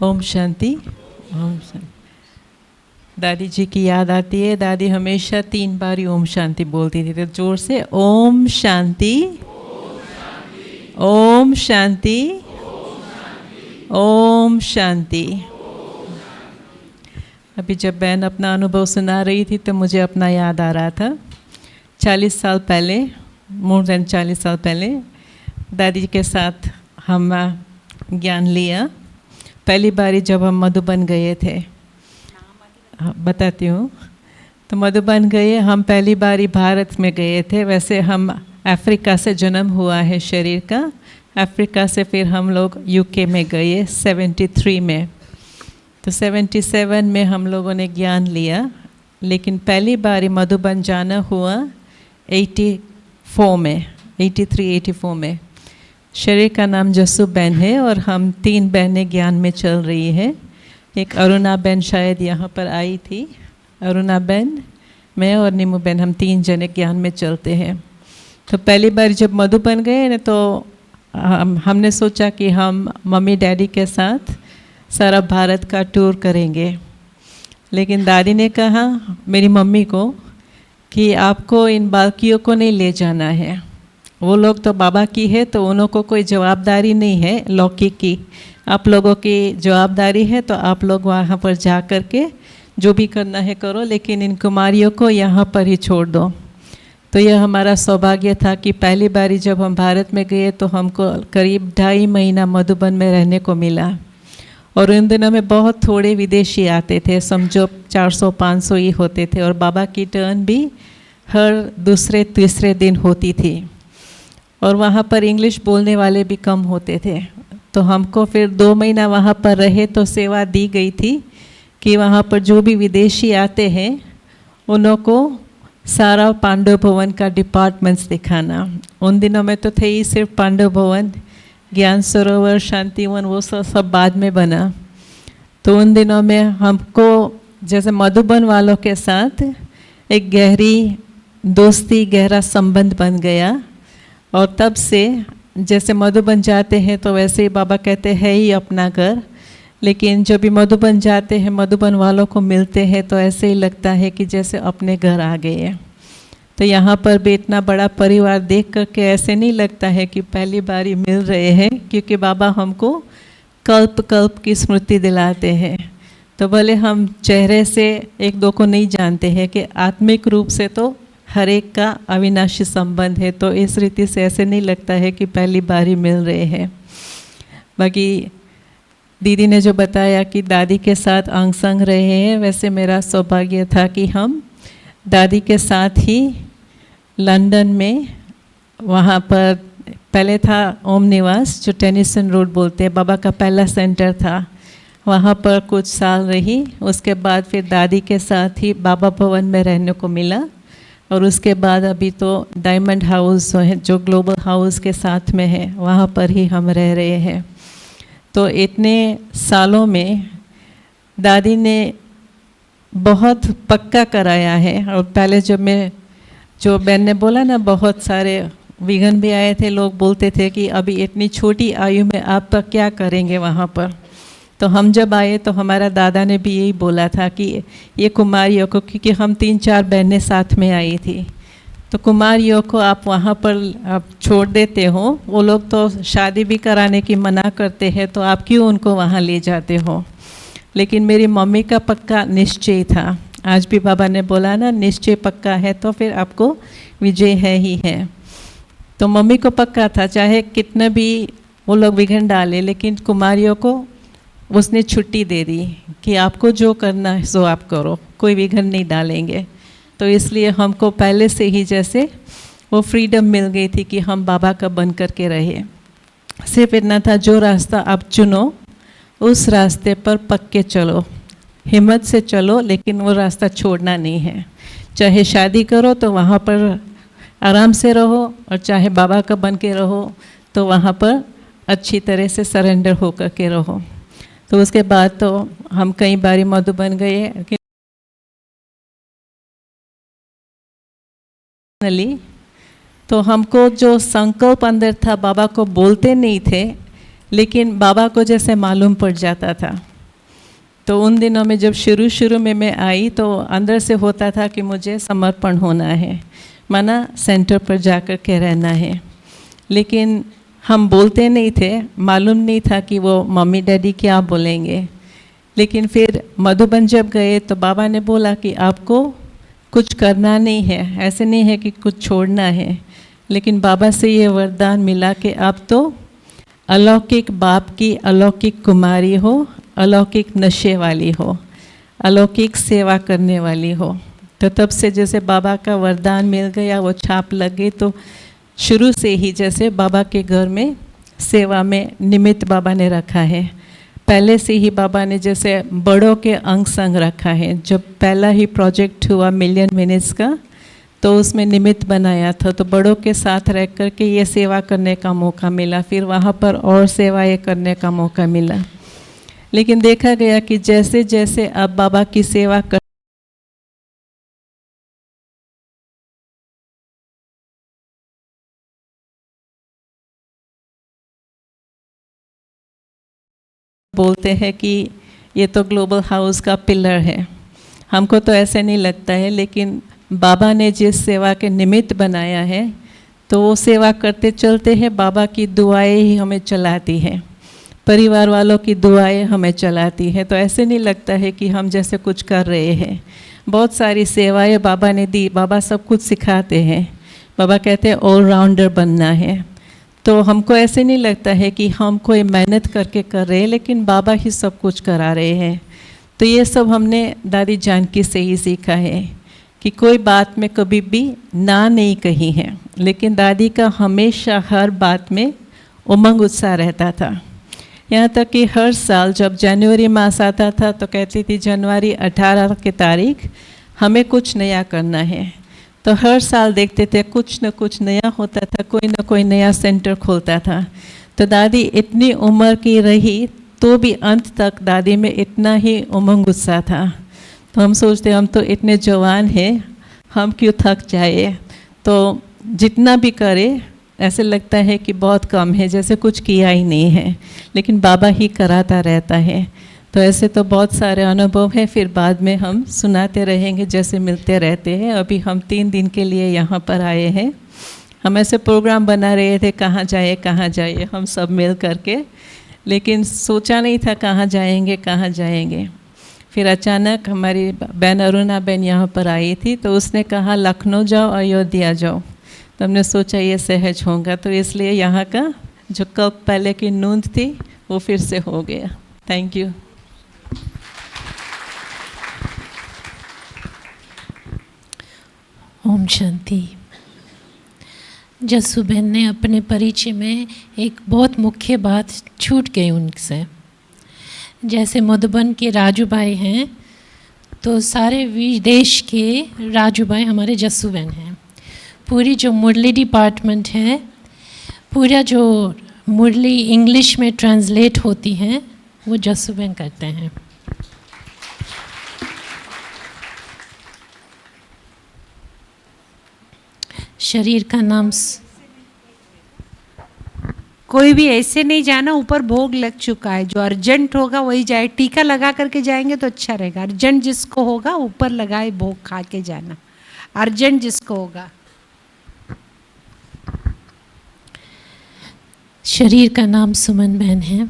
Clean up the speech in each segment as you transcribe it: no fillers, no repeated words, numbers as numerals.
ओम शांति। ओम शांति। दादी जी की याद आती है, दादी हमेशा 3 बार ओम शांति बोलती थी, तो जोर से ओम शांति, ओम शांति, ओम शांति। अभी जब बहन अपना अनुभव सुना रही थी तो मुझे अपना याद आ रहा था। 40 साल पहले, मोर देन 40 साल पहले दादी के साथ हम ज्ञान लिया। पहली बारी जब हम मधुबन गए थे, बताती हूँ। तो मधुबन गए हम, पहली बारी भारत में गए थे। वैसे हम अफ्रीका से जन्म हुआ है शरीर का। अफ्रीका से फिर हम लोग यूके में गए 73 में। तो 77 में हम लोगों ने ज्ञान लिया, लेकिन पहली बारी मधुबन जाना हुआ 84 में, 83-84 में। शरीर का नाम जसू बहन है और हम 3 बहनें ज्ञान में चल रही है। एक अरुणा बहन शायद यहाँ पर आई थी। अरुणा बहन, मैं और नीमू बहन, हम 3 जने ज्ञान में चलते हैं। तो पहली बार जब मधुबन गए ना, तो हमने सोचा कि हम मम्मी डैडी के साथ सारा भारत का टूर करेंगे। लेकिन दादी ने कहा मेरी मम्मी को कि आपको इन बालकियों को नहीं ले जाना है। वो लोग तो बाबा की है, तो उन्हों को कोई जवाबदारी नहीं है लौकिक की। आप लोगों की जवाबदारी है, तो आप लोग वहाँ पर जा कर के जो भी करना है करो, लेकिन इन कुमारियों को यहाँ पर ही छोड़ दो। तो यह हमारा सौभाग्य था कि पहली बारी जब हम भारत में गए तो हमको करीब 2.5 महीना मधुबन में रहने को मिला। और उन दिनों में बहुत थोड़े विदेशी आते थे, समझो 400-500 ही होते थे। और बाबा की टर्न भी हर दूसरे-तीसरे दिन होती थी। और वहाँ पर इंग्लिश बोलने वाले भी कम होते थे। तो हमको फिर 2 महीना वहाँ पर रहे तो सेवा दी गई थी कि वहाँ पर जो भी विदेशी आते हैं उन्हों को सारा पांडव भवन का डिपार्टमेंट्स दिखाना। उन दिनों में तो थे ही सिर्फ पांडव भवन, ज्ञान सरोवर, शांतिवन, वो सब बाद में बना। तो उन दिनों में हमको जैसे मधुबन वालों के साथ एक गहरी दोस्ती, गहरा संबंध बन गया। और तब से जैसे मधुबन जाते हैं तो वैसे ही बाबा कहते हैं ही अपना घर। लेकिन जब भी मधुबन जाते हैं, मधुबन वालों को मिलते हैं, तो ऐसे ही लगता है कि जैसे अपने घर आ गए हैं। तो यहाँ पर भी इतना बड़ा परिवार देख करके ऐसे नहीं लगता है कि पहली बार मिल रहे हैं, क्योंकि बाबा हमको कल्प कल्प की स्मृति दिलाते हैं। तो भले हम चेहरे से एक दो को नहीं जानते हैं, कि आत्मिक रूप से तो हर एक का अविनाशी संबंध है। तो इस रीति से ऐसे नहीं लगता है कि पहली बार ही मिल रहे हैं। बाकी दीदी ने जो बताया कि दादी के साथ अंग संग रहे हैं, वैसे मेरा सौभाग्य था कि हम दादी के साथ ही लंदन में, वहाँ पर पहले था ओम निवास, जो टेनिसन रोड बोलते हैं, बाबा का पहला सेंटर था। वहाँ पर कुछ साल रही। उसके बाद फिर दादी के साथ ही बाबा भवन में रहने को मिला। और उसके बाद अभी तो डायमंड हाउस है, जो ग्लोबल हाउस के साथ में है, वहाँ पर ही हम रह रहे हैं। तो इतने सालों में दादी ने बहुत पक्का कराया है। और पहले जब मैं, जो बहन ने बोला ना, बहुत सारे विघन भी आए थे, लोग बोलते थे कि अभी इतनी छोटी आयु में आप क्या करेंगे वहाँ पर। तो हम जब आए तो हमारा दादा ने भी यही बोला था कि ये कुमारियों को, क्योंकि हम 3-4 बहनें साथ में आई थी, तो कुमारियों को आप वहाँ पर आप छोड़ देते हो। वो लोग तो शादी भी कराने की मना करते हैं, तो आप क्यों उनको वहाँ ले जाते हो। लेकिन मेरी मम्मी का पक्का निश्चय था। आज भी बाबा ने बोला ना, निश्चय पक्का है तो फिर आपको विजय है ही है। तो मम्मी को पक्का था, चाहे कितना भी वो लोग विघन डाले, लेकिन कुमारियों को उसने छुट्टी दे दी कि आपको जो करना है सो आप करो, कोई विघन नहीं डालेंगे। तो इसलिए हमको पहले से ही जैसे वो फ्रीडम मिल गई थी कि हम बाबा का बन कर के रहे। सिर्फ इतना था, जो रास्ता आप चुनो उस रास्ते पर पक्के चलो, हिम्मत से चलो, लेकिन वो रास्ता छोड़ना नहीं है। चाहे शादी करो तो वहाँ पर आराम से रहो, और चाहे बाबा का बन के रहो तो वहाँ पर अच्छी तरह से सरेंडर हो कर के रहो। तो उसके बाद तो हम कई बारी मधुबन गए। तो हमको जो संकल्प अंदर था, बाबा को बोलते नहीं थे, लेकिन बाबा को जैसे मालूम पड़ जाता था तो उन दिनों में जब शुरू शुरू में मैं आई तो अंदर से होता था कि मुझे समर्पण होना है, माना सेंटर पर जाकर के रहना है। लेकिन हम बोलते नहीं थे, मालूम नहीं था कि वो मम्मी डैडी क्या बोलेंगे। लेकिन फिर मधुबन जब गए तो बाबा ने बोला कि आपको कुछ करना नहीं है, ऐसे नहीं है कि कुछ छोड़ना है। लेकिन बाबा से ये वरदान मिला कि आप तो अलौकिक बाप की अलौकिक कुमारी हो, अलौकिक नशे वाली हो, अलौकिक सेवा करने वाली हो। तो तब से जैसे बाबा का वरदान मिल गया, वो छाप लग गई, तो शुरू से ही जैसे बाबा के घर में सेवा में निमित्त बाबा ने रखा है। पहले से ही बाबा ने जैसे बड़ों के अंग संग रखा है। जब पहला ही प्रोजेक्ट हुआ मिलियन मिनट्स का, तो उसमें निमित्त बनाया था, तो बड़ों के साथ रह कर के ये सेवा करने का मौका मिला। फिर वहाँ पर और सेवाएं करने का मौका मिला। लेकिन देखा गया कि जैसे जैसे अब बाबा की सेवा कर बोलते हैं कि ये तो ग्लोबल हाउस का पिलर है। हमको तो ऐसे नहीं लगता है, लेकिन बाबा ने जिस सेवा के निमित्त बनाया है, तो वो सेवा करते चलते हैं। बाबा की दुआएं ही हमें चलाती हैं, परिवार वालों की दुआएं हमें चलाती हैं। तो ऐसे नहीं लगता है कि हम जैसे कुछ कर रहे हैं। बहुत सारी सेवाएं बाबा ने दी। बाबा सब कुछ सिखाते हैं। बाबा कहते हैं ऑलराउंडर बनना है। तो हमको ऐसे नहीं लगता है कि हम कोई मेहनत करके कर रहे हैं, लेकिन बाबा ही सब कुछ करा रहे हैं। तो ये सब हमने दादी जानकी से ही सीखा है कि कोई बात में कभी भी ना नहीं कही है, लेकिन दादी का हमेशा हर बात में उमंग उत्साह रहता था। यहाँ तक कि हर साल जब जनवरी मास आता था तो कहती थी जनवरी 18 की तारीख हमें कुछ नया करना है। तो हर साल देखते थे कुछ न कुछ नया होता था, कोई न कोई नया सेंटर खोलता था। तो दादी इतनी उम्र की रही तो भी अंत तक दादी में इतना ही उमंग उत्साह था। तो हम सोचते हम तो इतने जवान हैं, हम क्यों थक जाए। तो जितना भी करे ऐसे लगता है कि बहुत कम है, जैसे कुछ किया ही नहीं है, लेकिन बाबा ही कराता रहता है। तो ऐसे तो बहुत सारे अनुभव हैं, फिर बाद में हम सुनाते रहेंगे जैसे मिलते रहते हैं। अभी हम 3 दिन के लिए यहाँ पर आए हैं। हम ऐसे प्रोग्राम बना रहे थे कहाँ जाए हम सब मिल करके, लेकिन सोचा नहीं था कहाँ जाएंगे। फिर अचानक हमारी बहन अरुणा बहन यहाँ पर आई थी, तो उसने कहा लखनऊ जाओ, अयोध्या जाओ। तो हमने सोचा ये सहज होगा, तो इसलिए यहाँ का जो कल पहले की नूंद थी वो फिर से हो गया। Thank you. ओम शांति। जस्सू बहन ने अपने परिचय में एक बहुत मुख्य बात छूट गई उनसे। जैसे मधुबन के राजू भाई हैं, तो सारे विदेश के राजू भाई हमारे जस्सू बहन हैं। पूरी जो मुरली डिपार्टमेंट है, पूरा जो मुरली इंग्लिश में ट्रांसलेट होती है वो जस्सू बहन करते हैं। शरीर का नाम कोई भी ऐसे नहीं जाना, ऊपर भोग लग चुका है। जो अर्जेंट होगा वही जाए। टीका लगा करके जाएंगे तो अच्छा रहेगा। अर्जेंट जिसको होगा ऊपर लगाए भोग खा के जाना, अर्जेंट जिसको होगा। शरीर का नाम सुमन बहन है।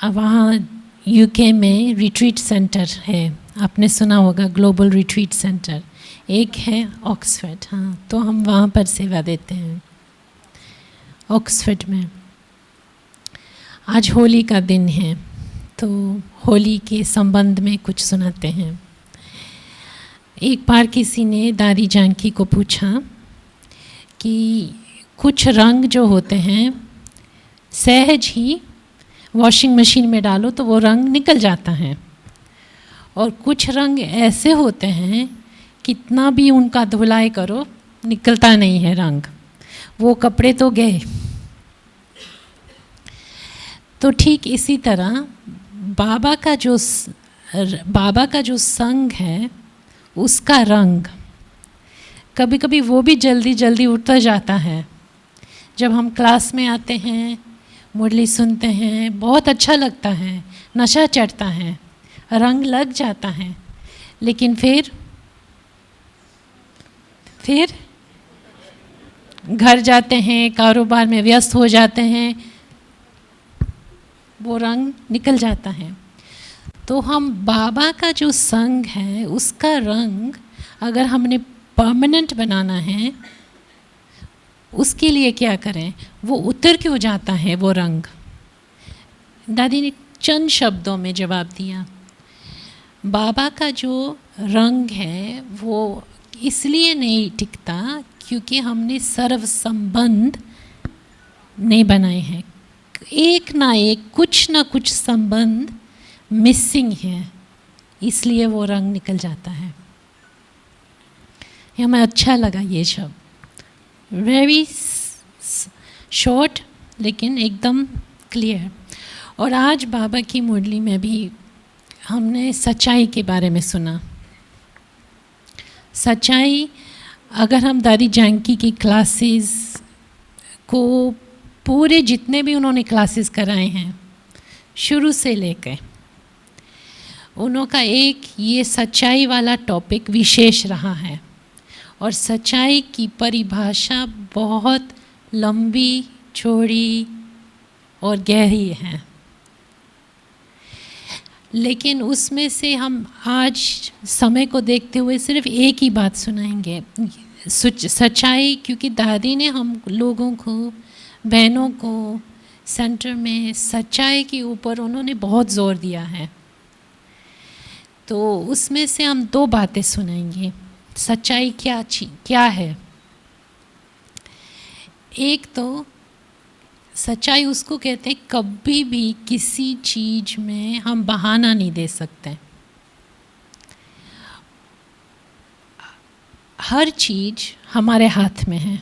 वहाँ यूके में रिट्रीट सेंटर है, आपने सुना होगा, ग्लोबल रिट्रीट सेंटर। एक है ऑक्सफर्ड, हाँ, तो हम वहाँ पर सेवा देते हैं ऑक्सफर्ड में। आज होली का दिन है, तो होली के संबंध में कुछ सुनाते हैं। एक बार किसी ने दादी जानकी को पूछा कि कुछ रंग जो होते हैं सहज ही वॉशिंग मशीन में डालो तो वो रंग निकल जाता है, और कुछ रंग ऐसे होते हैं कितना भी उनका धुलाई करो निकलता नहीं है रंग, वो कपड़े तो गए। तो ठीक इसी तरह बाबा का जो संग है उसका रंग कभी कभी वो भी जल्दी जल्दी उठता जाता है। जब हम क्लास में आते हैं, मुरली सुनते हैं, बहुत अच्छा लगता है, नशा चढ़ता है, रंग लग जाता है, लेकिन फिर घर जाते हैं, कारोबार में व्यस्त हो जाते हैं, वो रंग निकल जाता है। तो हम बाबा का जो संग है उसका रंग अगर हमने परमानेंट बनाना है, उसके लिए क्या करें? वो उतर क्यों जाता है वो रंग? दादी ने चंद शब्दों में जवाब दिया, बाबा का जो रंग है वो इसलिए नहीं टिकता क्योंकि हमने सर्व संबंध नहीं बनाए हैं। एक ना एक कुछ ना कुछ संबंध मिसिंग है, इसलिए वो रंग निकल जाता है। हमें अच्छा लगा ये शब्द, वेरी शॉर्ट लेकिन एकदम क्लियर। और आज बाबा की मुरली में भी हमने सच्चाई के बारे में सुना। सच्चाई, अगर हम दादी जानकी की क्लासेस को पूरे जितने भी उन्होंने क्लासेस कराए हैं शुरू से लेकर, उनका एक ये सच्चाई वाला टॉपिक विशेष रहा है। और सच्चाई की परिभाषा बहुत लंबी, चौड़ी और गहरी है, लेकिन उसमें से हम आज समय को देखते हुए सिर्फ एक ही बात सुनाएंगे, सच्चाई। क्योंकि दादी ने हम लोगों को, बहनों को सेंटर में सच्चाई के ऊपर उन्होंने बहुत ज़ोर दिया है। तो उसमें से हम दो बातें सुनाएंगे। सच्चाई क्या है? एक तो सच्चाई उसको कहते हैं कभी भी किसी चीज़ में हम बहाना नहीं दे सकते। हर चीज़ हमारे हाथ में है।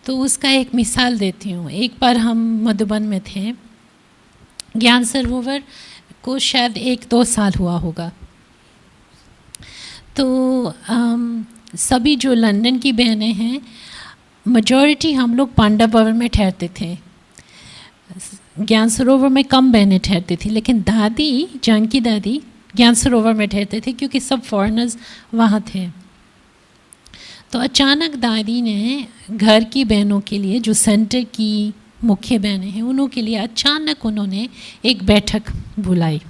तो उसका एक मिसाल देती हूँ। एक बार हम मधुबन में थे, ज्ञान सरोवर को शायद 1-2 साल हुआ होगा। तो सभी जो लंदन की बहनें हैं, मेजॉरिटी हम लोग पांडव भवन में ठहरते थे। ज्ञान सरोवर में कम बहनें ठहरती थी, लेकिन दादी, जानकी दादी ज्ञान सरोवर में ठहरते थे क्योंकि सब फॉरेनर्स वहाँ थे। तो अचानक दादी ने घर की बहनों के लिए, जो सेंटर की मुख्य बहनें हैं, उन्हों के लिए अचानक उन्होंने एक बैठक बुलाई।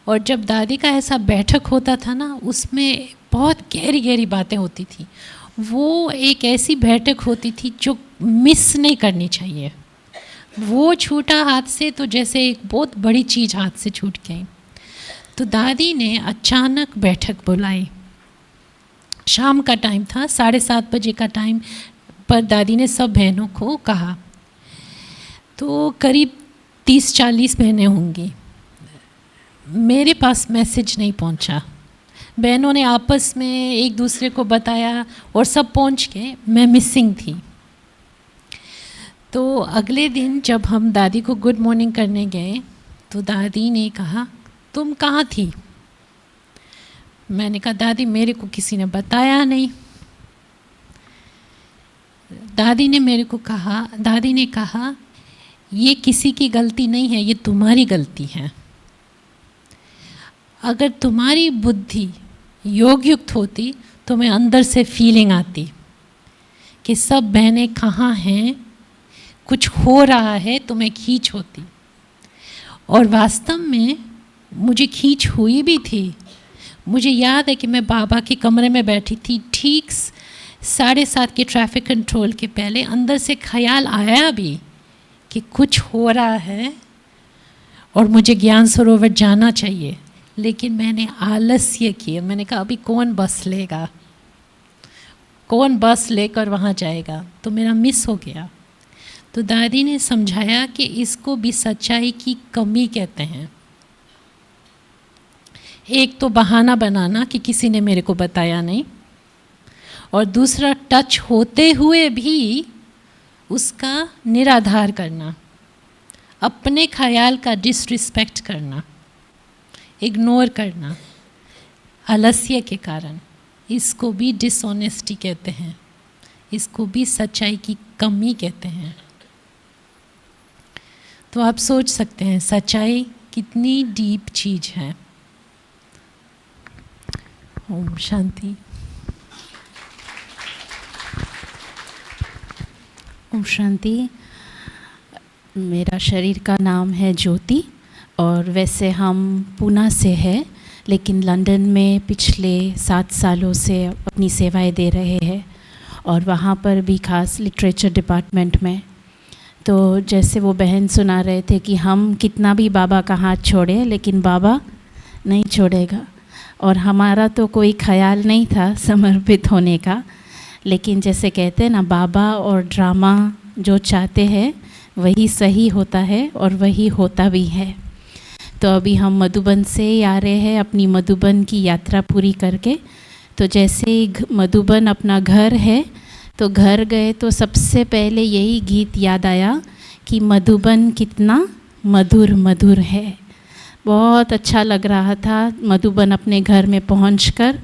और जब दादी का ऐसा बैठक होता था ना, उसमें बहुत गहरी गहरी बातें होती थी। वो एक ऐसी बैठक होती थी जो मिस नहीं करनी चाहिए। वो छूटा हाथ से तो जैसे एक बहुत बड़ी चीज़ हाथ से छूट गई। तो दादी ने अचानक बैठक बुलाई। शाम का टाइम था, 7:30 बजे का टाइम पर दादी ने सब बहनों को कहा। तो करीब 30-40 बहनें होंगी। मेरे पास मैसेज नहीं पहुंचा। बहनों ने आपस में एक दूसरे को बताया और सब पहुंच गए, मैं मिसिंग थी। तो अगले दिन जब हम दादी को गुड मॉर्निंग करने गए तो दादी ने कहा, तुम कहाँ थी? मैंने कहा, दादी मेरे को किसी ने बताया नहीं। दादी ने कहा ये किसी की गलती नहीं है, ये तुम्हारी गलती है। अगर तुम्हारी बुद्धि योगयुक्त होती तो मैं अंदर से फीलिंग आती कि सब बहनें कहाँ हैं, कुछ हो रहा है, तो मैं खींच होती। और वास्तव में मुझे खींच हुई भी थी। मुझे याद है कि मैं बाबा के कमरे में बैठी थी, ठीक 7:30 के ट्रैफिक कंट्रोल के पहले। अंदर से ख्याल आया भी कि कुछ हो रहा है और मुझे ज्ञान सरोवर जाना चाहिए, लेकिन मैंने आलस्य किया। मैंने कहा अभी कौन बस लेगा, कौन बस लेकर वहाँ जाएगा, तो मेरा मिस हो गया। तो दादी ने समझाया कि इसको भी सच्चाई की कमी कहते हैं। एक तो बहाना बनाना कि किसी ने मेरे को बताया नहीं, और दूसरा टच होते हुए भी उसका निराधार करना, अपने ख्याल का डिसरिस्पेक्ट करना, इग्नोर करना आलस्य के कारण। इसको भी डिसऑनेस्टी कहते हैं, इसको भी सच्चाई की कमी कहते हैं। तो आप सोच सकते हैं सच्चाई कितनी डीप चीज़ है। ओम शांति। ओम शांति। मेरा शरीर का नाम है ज्योति और वैसे हम पूना से हैं, लेकिन लंदन में पिछले 7 सालों से अपनी सेवाएं दे रहे हैं और वहाँ पर भी खास लिटरेचर डिपार्टमेंट में। तो जैसे वो बहन सुना रहे थे कि हम कितना भी बाबा का हाथ छोड़े लेकिन बाबा नहीं छोड़ेगा, और हमारा तो कोई ख्याल नहीं था समर्पित होने का, लेकिन जैसे कहते हैं ना, बाबा और ड्रामा जो चाहते हैं वही सही होता है और वही होता भी है। तो अभी हम मधुबन से ही आ रहे हैं अपनी मधुबन की यात्रा पूरी करके। तो जैसे ही मधुबन अपना घर है, तो घर गए तो सबसे पहले यही गीत याद आया कि मधुबन कितना मधुर मधुर है। बहुत अच्छा लग रहा था मधुबन अपने घर में पहुंचकर,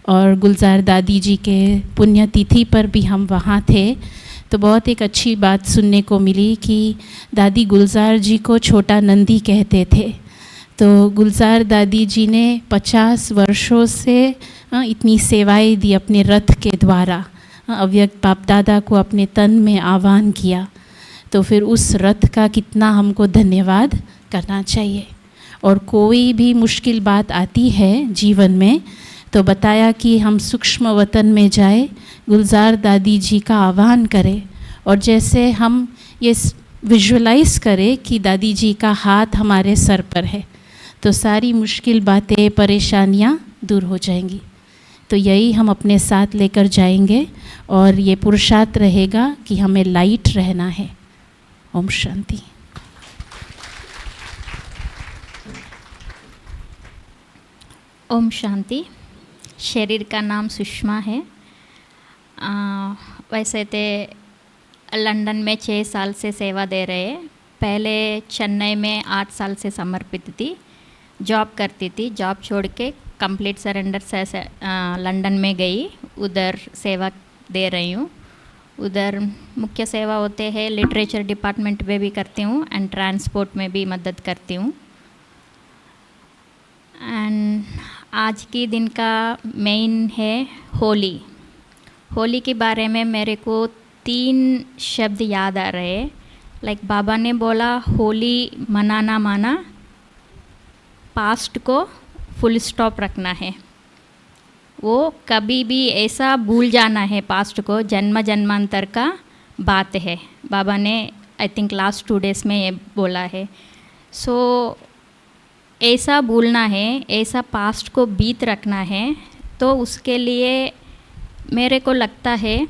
और गुलजार दादी जी के पुण्यतिथि पर भी हम वहाँ थे। तो बहुत एक अच्छी बात सुनने को मिली कि दादी गुलजार जी को छोटा नंदी कहते थे। तो गुलजार दादी जी ने 50 वर्षों से इतनी सेवाएं दी अपने रथ के द्वारा। अव्यक्त बाप दादा को अपने तन में आह्वान किया, तो फिर उस रथ का कितना हमको धन्यवाद करना चाहिए। और कोई भी मुश्किल बात आती है जीवन में तो बताया कि हम सूक्ष्म वतन में जाए, गुलजार दादी जी का आह्वान करें, और जैसे हम ये विजुअलाइज करें कि दादी जी का हाथ हमारे सर पर है, तो सारी मुश्किल बातें परेशानियाँ दूर हो जाएंगी। तो यही हम अपने साथ लेकर जाएंगे और ये पुरुषार्थ रहेगा कि हमें लाइट रहना है। ओम शांति। ओम शांति। शरीर का नाम सुषमा है। वैसे तो लंदन में 6 साल से सेवा दे रहे हैं। पहले चेन्नई में 8 साल से समर्पित थी, जॉब करती थी। जॉब छोड़ के कंप्लीट सरेंडर से लंदन में गई, उधर सेवा दे रही हूँ। उधर मुख्य सेवा होते हैं, लिटरेचर डिपार्टमेंट में भी करती हूँ एंड ट्रांसपोर्ट में भी मदद करती हूँ। एंड आज की दिन का मेन है होली। होली के बारे में मेरे को 3 शब्द याद आ रहे हैं। लाइक बाबा ने बोला होली मनाना माना, पास्ट को फुल स्टॉप रखना है। वो कभी भी ऐसा भूल जाना है पास्ट को, जन्म जन्मांतर का बात है। बाबा ने आई थिंक लास्ट 2 डेज़ में ये बोला है। सो ऐसा भूलना है, ऐसा पास्ट को बीत रखना है। तो उसके लिए मेरे को लगता है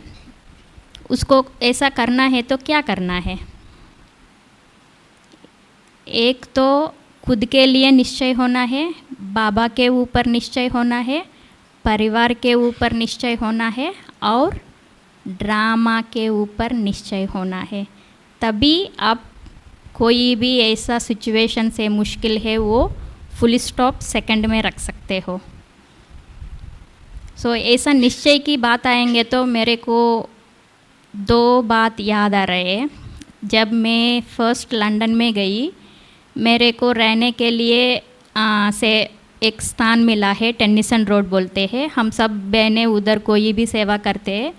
उसको ऐसा करना है तो क्या करना है। एक तो खुद के लिए निश्चय होना है, बाबा के ऊपर निश्चय होना है, परिवार के ऊपर निश्चय होना है और ड्रामा के ऊपर निश्चय होना है। तभी आप कोई भी ऐसा सिचुएशन से मुश्किल है वो फुल स्टॉप सेकंड में रख सकते हो। सो ऐसा निश्चय की बात आएंगे तो मेरे को 2 बात याद आ रहे हैं। जब मैं फर्स्ट लंदन में गई, मेरे को रहने के लिए से एक स्थान मिला है, टेनिसन रोड बोलते हैं। हम सब बहनें उधर कोई भी सेवा करते हैं,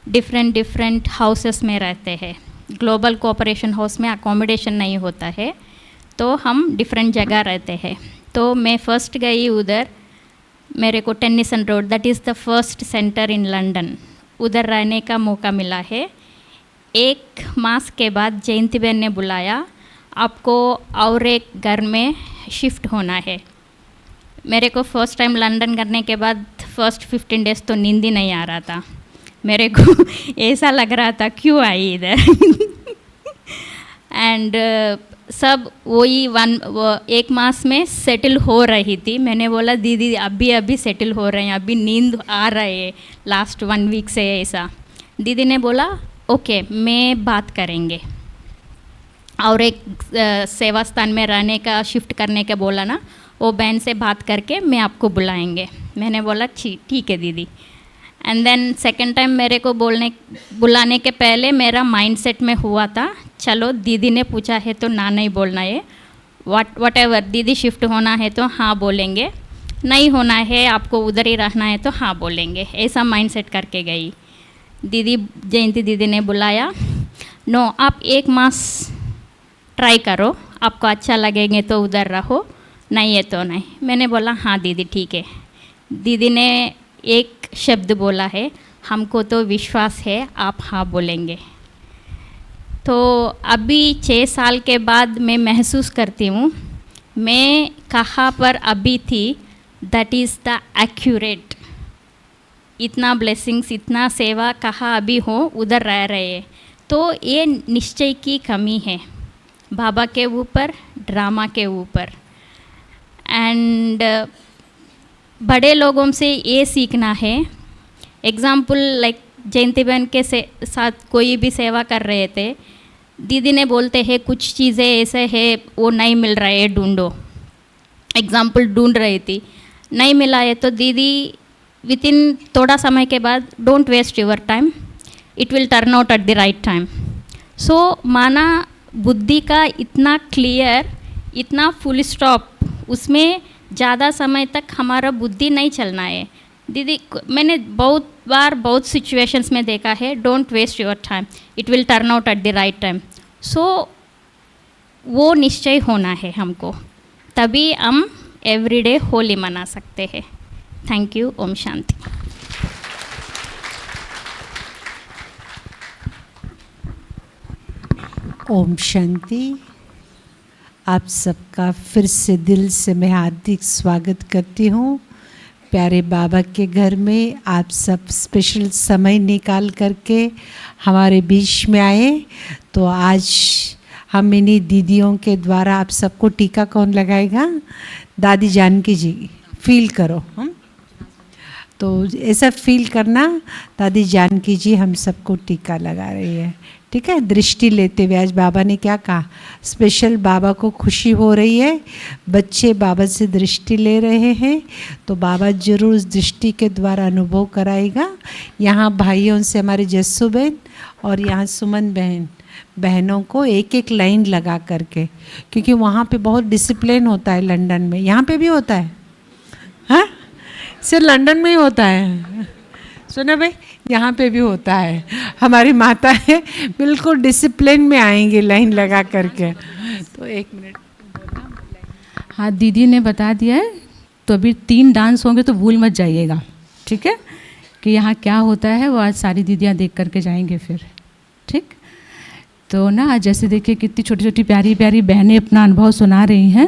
डिफरेंट हाउसेस में रहते हैं। ग्लोबल कोऑपरेशन हाउस में अकोमोडेशन नहीं होता है, तो हम डिफरेंट जगह रहते हैं। तो मैं फर्स्ट गई उधर, मेरे को Tennyson road, that is the first centre in London, उधर रहने का मौका मिला है। 1 मास के बाद जयंती बहन ने बुलाया, आपको और एक घर में शिफ्ट होना है। मेरे को फर्स्ट टाइम लंदन करने के बाद फर्स्ट 15 डेज़ तो नींद ही नहीं आ रहा था। मेरे को ऐसा लग रहा था क्यों आई इधर। एंड सब वही 1 मास में सेटल हो रही थी। मैंने बोला दीदी अभी सेटल हो रहे हैं, अभी नींद आ रही है लास्ट 1 वीक से ऐसा। दीदी ने बोला ओके मैं बात करेंगे, और एक सेवा स्थान में रहने का शिफ्ट करने का बोला ना, वो बहन से बात करके मैं आपको बुलाएंगे। मैंने बोला ठीक है दीदी। एंड देन सेकंड टाइम मेरे को बुलाने के पहले मेरा माइंडसेट में हुआ था चलो दीदी ने पूछा है तो ना नहीं बोलना है, वट एवर, दीदी शिफ्ट होना है तो हाँ बोलेंगे, नहीं होना है आपको उधर ही रहना है तो हाँ बोलेंगे, ऐसा माइंडसेट करके गई। दीदी जयंती दीदी ने बुलाया, नो आप 1 मास ट्राई करो, आपको अच्छा लगेंगे तो उधर रहो, नहीं है तो नहीं। मैंने बोला हाँ दीदी ठीक है। दीदी ने एक शब्द बोला है, हमको तो विश्वास है आप हाँ बोलेंगे। तो अभी 6 साल के बाद मैं महसूस करती हूँ मैं कहाँ पर अभी थी, दैट इज़ द एक्यूरेट। इतना ब्लेसिंग्स, इतना सेवा कहाँ अभी हो उधर रह रहे हैं। तो ये निश्चय की कमी है बाबा के ऊपर, ड्रामा के ऊपर। एंड बड़े लोगों से ये सीखना है। एग्ज़ाम्पल लाइक जयंती बहन के साथ कोई भी सेवा कर रहे थे, दीदी ने बोलते हैं कुछ चीज़ें ऐसे है वो नहीं मिल रहा है, ढूंढो। एग्ज़ाम्पल ढूंढ रही थी, नहीं मिला है तो दीदी विद इन थोड़ा समय के बाद, don't waste your time, it will turn out at the right time. So माना बुद्धि का इतना क्लियर, इतना फुल स्टॉप, उसमें ज़्यादा समय तक हमारा बुद्धि नहीं चलना है। दीदी मैंने बहुत बार बहुत सिचुएशंस में देखा है, don't waste your time, it will turn out at the right time. So वो निश्चय होना है हमको, तभी हम एवरीडे होली मना सकते हैं। Thank you. ओम शांति। ओम शांति। आप सबका फिर से दिल से मैं हार्दिक स्वागत करती हूँ प्यारे बाबा के घर में। आप सब स्पेशल समय निकाल करके हमारे बीच में आए। तो आज हम इन्हीं दीदियों के द्वारा आप सबको टीका कौन लगाएगा? दादी जानकी जी। फील करो हम, तो ऐसा फील करना, दादी जानकी जी हम सबको टीका लगा रही है। ठीक है, दृष्टि लेते हुए। आज बाबा ने क्या कहा, स्पेशल बाबा को खुशी हो रही है, बच्चे बाबा से दृष्टि ले रहे हैं, तो बाबा जरूर उस दृष्टि के द्वारा अनुभव कराएगा। यहाँ भाइयों से हमारे जस्सू बहन और यहाँ सुमन बहनों को एक एक लाइन लगा करके, क्योंकि वहाँ पे बहुत डिसिप्लिन होता है लंदन में। यहाँ पे भी होता है, हाँ, सिर्फ लंदन में ही होता है। सुना भाई, यहाँ पे भी होता है। हमारी माता है बिल्कुल डिसिप्लिन में आएंगे लाइन लगा करके। तो 1 मिनट। हाँ, दीदी ने बता दिया है, तो अभी 3 डांस होंगे तो भूल मत जाइएगा, ठीक है, कि यहाँ क्या होता है। वो आज सारी दीदियाँ देख करके जाएंगे फिर, ठीक। तो ना जैसे देखिए कितनी छोटी छोटी प्यारी प्यारी बहनें अपना अनुभव सुना रही हैं।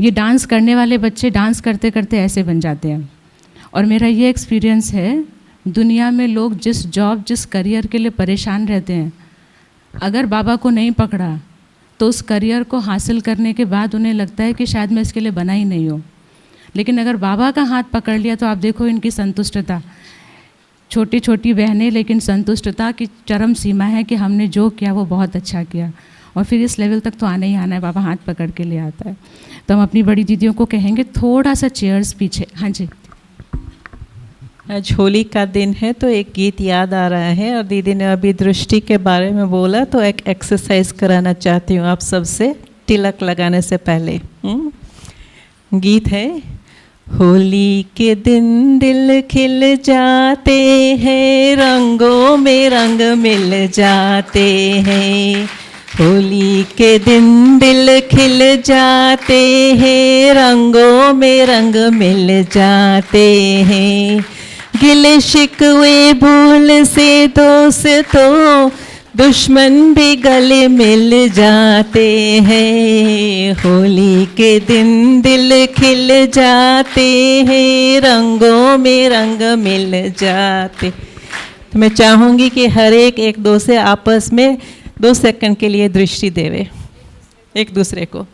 ये डांस करने वाले बच्चे डांस करते करते ऐसे बन जाते हैं। और मेरा ये एक्सपीरियंस है, दुनिया में लोग जिस जॉब, जिस करियर के लिए परेशान रहते हैं, अगर बाबा को नहीं पकड़ा तो उस करियर को हासिल करने के बाद उन्हें लगता है कि शायद मैं इसके लिए बना ही नहीं हूँ। लेकिन अगर बाबा का हाथ पकड़ लिया तो आप देखो इनकी संतुष्टता। छोटी छोटी बहनें, लेकिन संतुष्टता की चरम सीमा है कि हमने जो किया वो बहुत अच्छा किया। और फिर इस लेवल तक तो आना ही आना है, बाबा हाथ पकड़ के ले आता है। तो हम अपनी बड़ी दीदियों को कहेंगे थोड़ा सा चेयर्स पीछे। हाँ जी, आज होली का दिन है तो एक गीत याद आ रहा है, और दीदी ने अभी दृष्टि के बारे में बोला, तो एक एक्सरसाइज कराना चाहती हूँ आप सबसे तिलक लगाने से पहले। गीत है, होली के दिन दिल खिल जाते हैं, रंगों में रंग मिल जाते हैं। होली के दिन दिल खिल जाते हैं, रंगों में रंग मिल जाते हैं। गिले शिकवे भूल से दोस्तों, दुश्मन भी गले मिल जाते हैं। होली के दिन दिल खिल जाते हैं, रंगों में रंग मिल जाते। तो मैं चाहूँगी कि हर एक दो से आपस में 2 सेकंड के लिए दृष्टि देवे एक दूसरे को।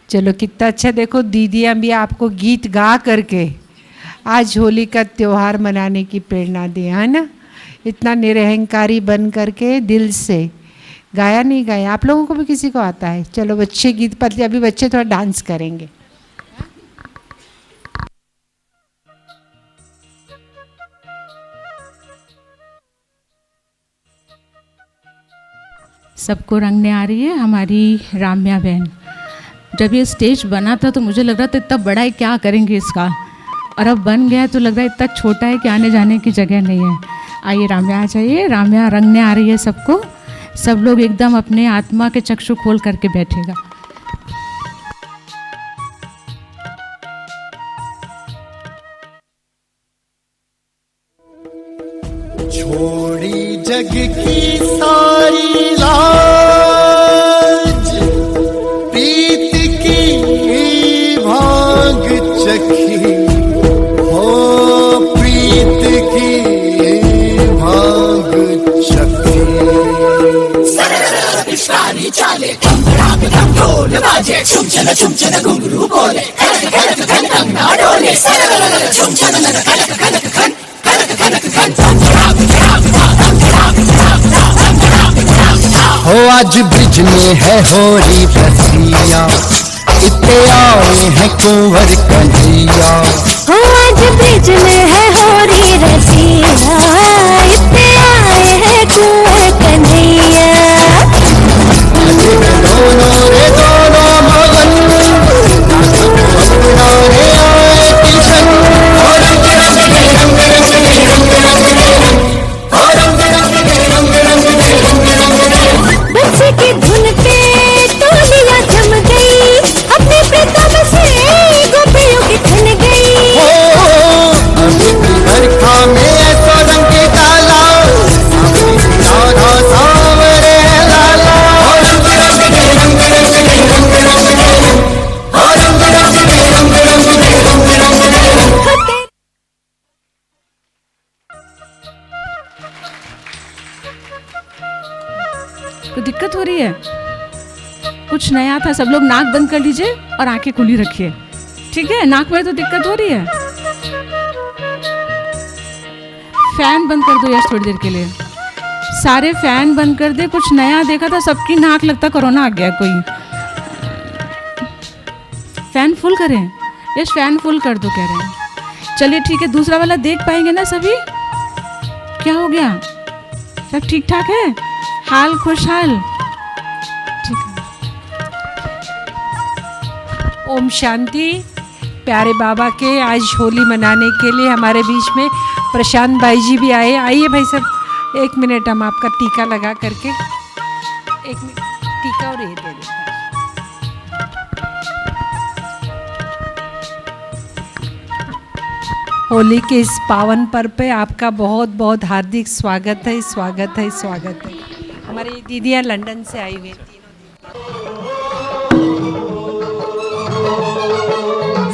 चलो कितना अच्छा, देखो दीदियाँ भी आपको गीत गा करके आज होली का त्यौहार मनाने की प्रेरणा दिया है ना। इतना निरहंकारी बन करके दिल से गाया नहीं गाया। आप लोगों को भी किसी को आता है? चलो बच्चे गीत पतले, अभी बच्चे थोड़ा डांस करेंगे। सबको रंगने आ रही है हमारी राम्या बहन। जब ये स्टेज बना था तो मुझे लग रहा था इतना बड़ा है, क्या करेंगे इसका, और अब बन गया है तो लग रहा है इतना छोटा है कि आने जाने की जगह नहीं है। आइए राम्या आ जाइए, राम्या रंगने आ रही है सबको। सब लोग एकदम अपने आत्मा के चक्षु खोल करके बैठेगा। छोड़ी जग की सारी लाज, प्रीत की भांग चखी, हो प्रीत की भांग चखी। पिचकारी चाले धम ढोल बाजे, छुम छन घुंघरू बोले, खनक खनक खन कंगना डोले, छुम छन खनक खनक खन हो आज ब्रिज में है होली रसिया, इतने आए हैं कुंवर कन्हैया। हो आज ब्रिज में है होली रसिया, इतने आए हैं कुंवर कन्हैया। दोनों रे दोनों मगन, दोनों रे आए किशन, बच्चे की धुन पे टोलियां जम गई, अपने प्रीतम से गोपियों की खन गई। बरखा में ऐसा रंग डाला, राधा सांवरे लाला। तो दिक्कत हो रही है, कुछ नया था। सब लोग नाक बंद कर लीजिए और आंखें खुली रखिए, ठीक है? नाक में तो दिक्कत हो रही है। फैन बंद कर दो यश थोड़ी देर के लिए, सारे फैन बंद कर दे। कुछ नया देखा था, सबकी नाक लगता कोरोना आ गया कोई। फैन फुल करें यश, फैन फुल कर दो कह रहे हैं। चलिए ठीक है, दूसरा वाला देख पाएंगे ना सभी? क्या हो गया, सब ठीक ठाक है? हाल खुशहाल? ठीक है। ओम शांति। प्यारे बाबा के आज होली मनाने के लिए हमारे बीच में प्रशांत भाई जी भी आए। आइए भाई साहब, 1 मिनट हम आपका टीका लगा करके, 1 मिनट टीका और ये दे देता है। होली के इस पावन पर्व पे आपका बहुत बहुत हार्दिक स्वागत है, स्वागत है, स्वागत है। हमारी दीदियाँ लंदन से आई हुई हैं।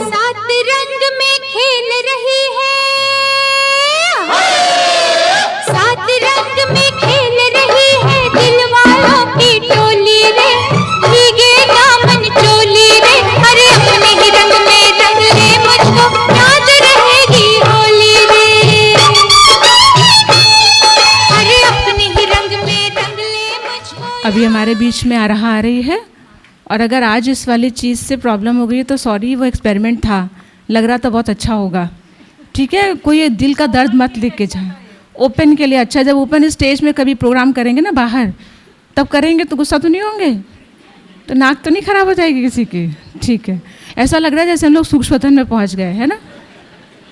सात रंग में खेल रही है, सात रंग में खेल रही है दिल वालों की टोली रे, भीगे दामन चोली रे, अरे अपने ही रंग में रंग ले मुझको, याद रहेगी होली रे, अरे अपने ही रंग में रंग ले मुझको। अभी हमारे बीच में आ रही है, और अगर आज इस वाली चीज़ से प्रॉब्लम हो गई है तो सॉरी, वो एक्सपेरिमेंट था, लग रहा था बहुत अच्छा होगा, ठीक है? कोई दिल का दर्द मत लेके जाए, ओपन के लिए अच्छा। जब ओपन स्टेज में कभी प्रोग्राम करेंगे ना बाहर, तब करेंगे तो गुस्सा तो नहीं होंगे, तो नाक तो नहीं खराब हो जाएगी किसी की, ठीक है? ऐसा लग रहा है जैसे हम लोग सूक्ष्म वतन में पहुंच गए, है ना?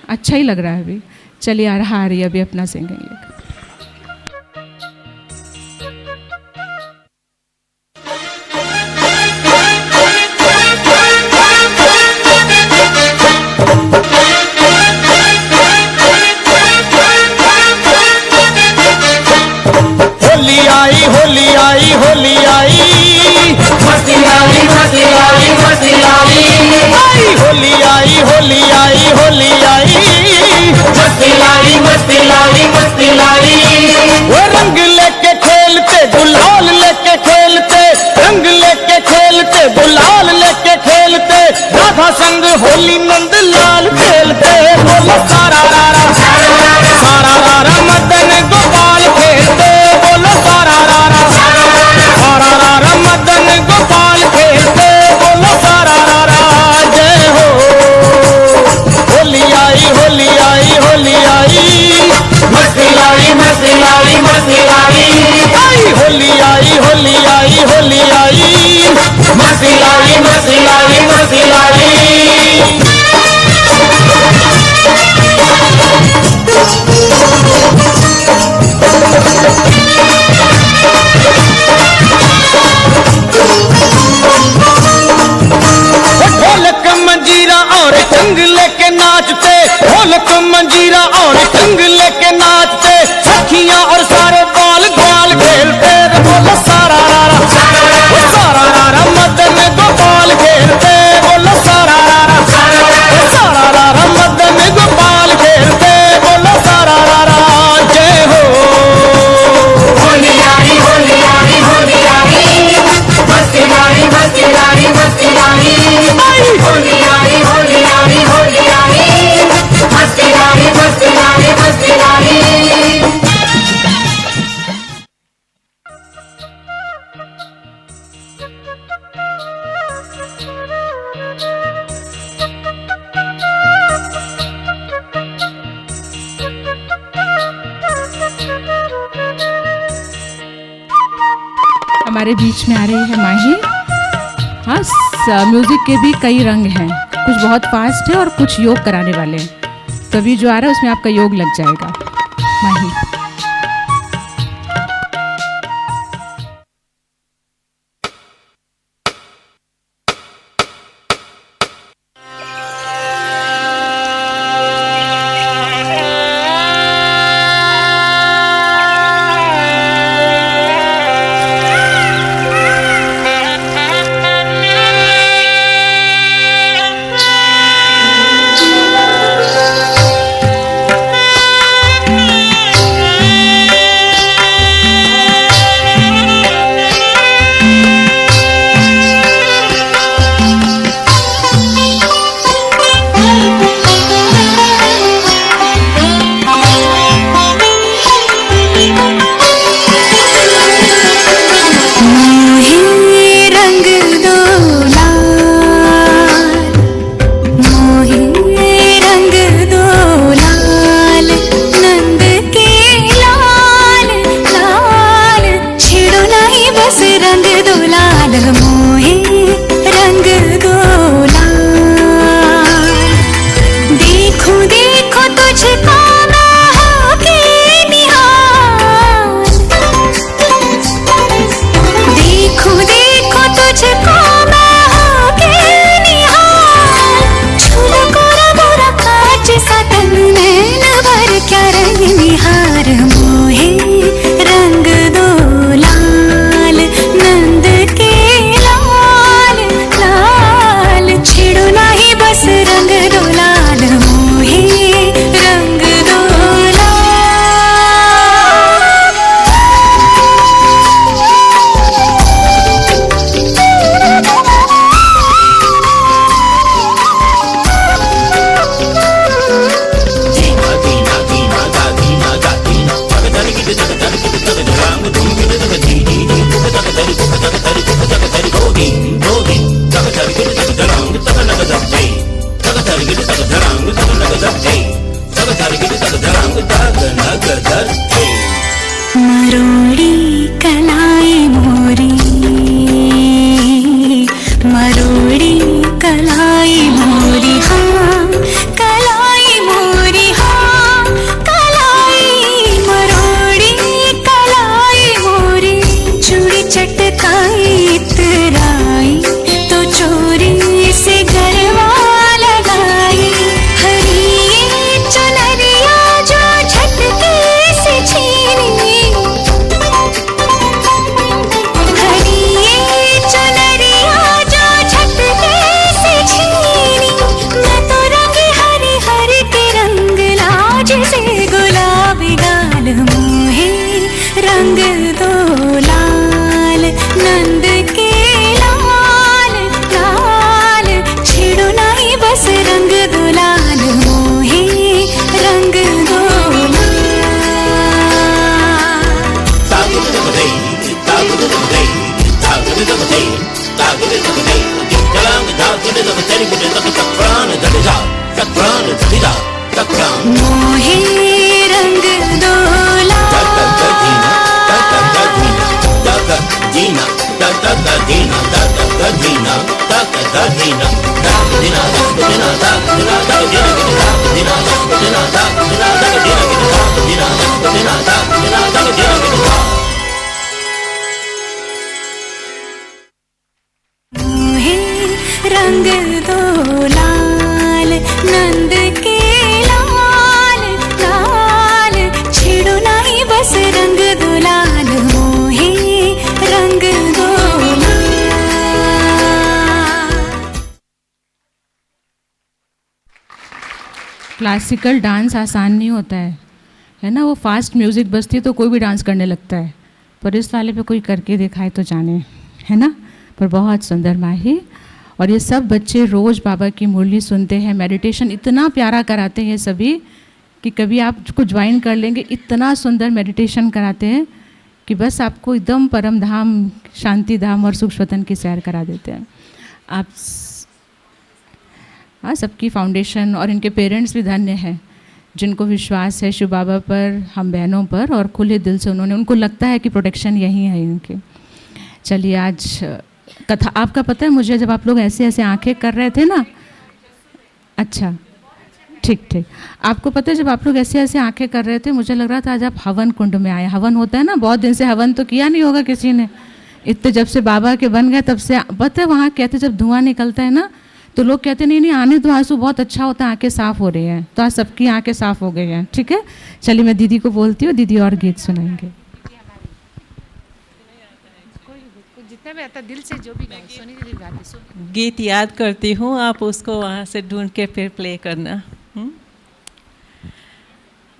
अच्छा ही लग रहा है अभी। चलिए आ रही है अभी अपना सिंगिंग। होली आई होली आई होली आई, मस्ती आई मस्ती आई मस्ती आई, होली आई होली आई होली आई, मस्ती लाई मस्ती लाई मस्ती लाई। होली नंद लाल खेलते बोलो सारा रारा सारा रारा मदन गोपाल खेलते बोलो सारा रारा सारा रारा मदन गोपाल खेलते बोलो सारा रारा जय हो होली आई होली आई होली आई मस्ती लाई मस्ती लाई मस्ती लाई आई होली आई होली आई होली आई मस्ती लाई मस्ती लाई मस्ती लाई ढोलक मंजीरा और चंग लेके नाचते ढोलक मंजीरा और चंग लेके नाचते सखियां और सारे बाल ग्वाल खेलते बोलो सारा रारा सारा रारा मदन गोपाल खेलते बोलो सारा रारा सारा रारा मदन गोपाल खेलते बोलो सारा रारा जय हो होली आई होली आई होली आई मस्ती लाई मस्ती लाई मस्ती लाई होली आई होली आई होली आई मस्ती लाई मस्ती लाई मस्ती लाई हमारे बीच में आ रही है माही। हाँ, म्यूज़िक के भी कई रंग हैं, कुछ बहुत फास्ट है और कुछ योग कराने वाले हैं। तो अभी जो आ रहा है उसमें आपका योग लग जाएगा। माही। रे मोहे रंग डोला मोहे रंग दो लाल नंद के लाल लाल छेड़ो नहीं बस रंग दो लाल मोहे रंग दो लाल। क्लासिकल डांस आसान नहीं होता है ना। वो फास्ट म्यूज़िक बजती तो कोई भी डांस करने लगता है, पर इस वाले पे कोई करके दिखाए तो जाने, है ना। पर बहुत सुंदर माही। और ये सब बच्चे रोज़ बाबा की मुरली सुनते हैं, मेडिटेशन इतना प्यारा कराते हैं सभी कि कभी आपको ज्वाइन कर लेंगे। इतना सुंदर मेडिटेशन कराते हैं कि बस आपको एकदम परम धाम, शांति धाम और सुख स्वतन की सैर करा देते हैं। आप हाँ, सबकी फाउंडेशन और इनके पेरेंट्स भी धन्य हैं जिनको विश्वास है शिव बाबा पर, हम बहनों पर, और खुले दिल से उनको लगता है कि प्रोटेक्शन यही है इनके। चलिए आज कथा आपका पता है मुझे, जब आप लोग ऐसे ऐसे आंखें कर रहे थे ना, अच्छा ठीक ठीक, आपको पता है जब आप लोग ऐसे ऐसे आंखें कर रहे थे मुझे लग रहा था आज आप हवन कुंड में आए। हवन होता है ना, बहुत दिन से हवन तो किया नहीं होगा किसी ने, इतने जब से बाबा के बन गए तब से। पता है वहाँ कहते जब धुआं निकलता है ना तो लोग कहते नहीं आने दो, आंसू बहुत अच्छा होता है, आंखें साफ़ हो रही हैं। तो आज सबकी आंखें साफ़ हो गई हैं। ठीक है, चलिए मैं दीदी को बोलती हूँ, दीदी और गीत सुनाएंगे। जितना भी आता दिल से जो भी गाए, सोनी दीदी गाती सुन। गीत याद करती हूँ, आप उसको वहाँ से ढूंढ के फिर प्ले करना।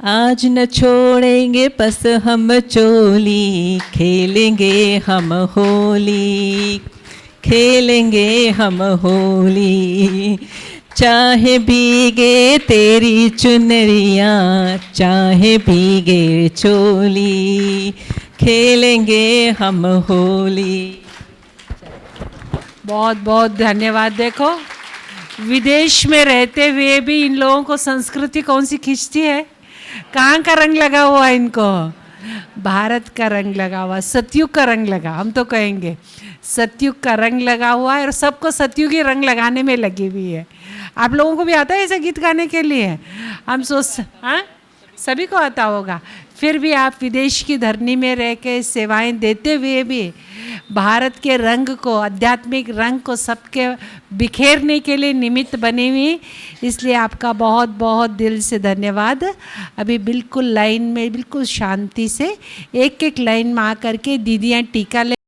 आज न छोड़ेंगे बस हम चोली, खेलेंगे हम होली, खेलेंगे हम होली। चाहे भीगे तेरी चुनरियाँ, चाहे भीगे चोली, खेलेंगे हम होली। बहुत बहुत धन्यवाद। देखो विदेश में रहते हुए भी इन लोगों को संस्कृति कौन सी खींचती है। कहाँ का रंग लगा हुआ है इनको? भारत का रंग लगा हुआ, सतयुग का रंग लगा, हम तो कहेंगे सतयुग का रंग लगा हुआ है और सबको सतयुगी रंग लगाने में लगी हुई है। आप लोगों को भी आता है ऐसा गीत गाने के लिए? हम हाँ सभी को आता होगा। फिर भी आप विदेश की धरनी में रह के सेवाएं देते हुए भी भारत के रंग को, आध्यात्मिक रंग को सबके बिखेरने के लिए निमित्त बने हुए, इसलिए आपका बहुत बहुत दिल से धन्यवाद। अभी बिल्कुल लाइन में, बिल्कुल शांति से एक एक लाइन में आकर के दीदियाँ टीका ले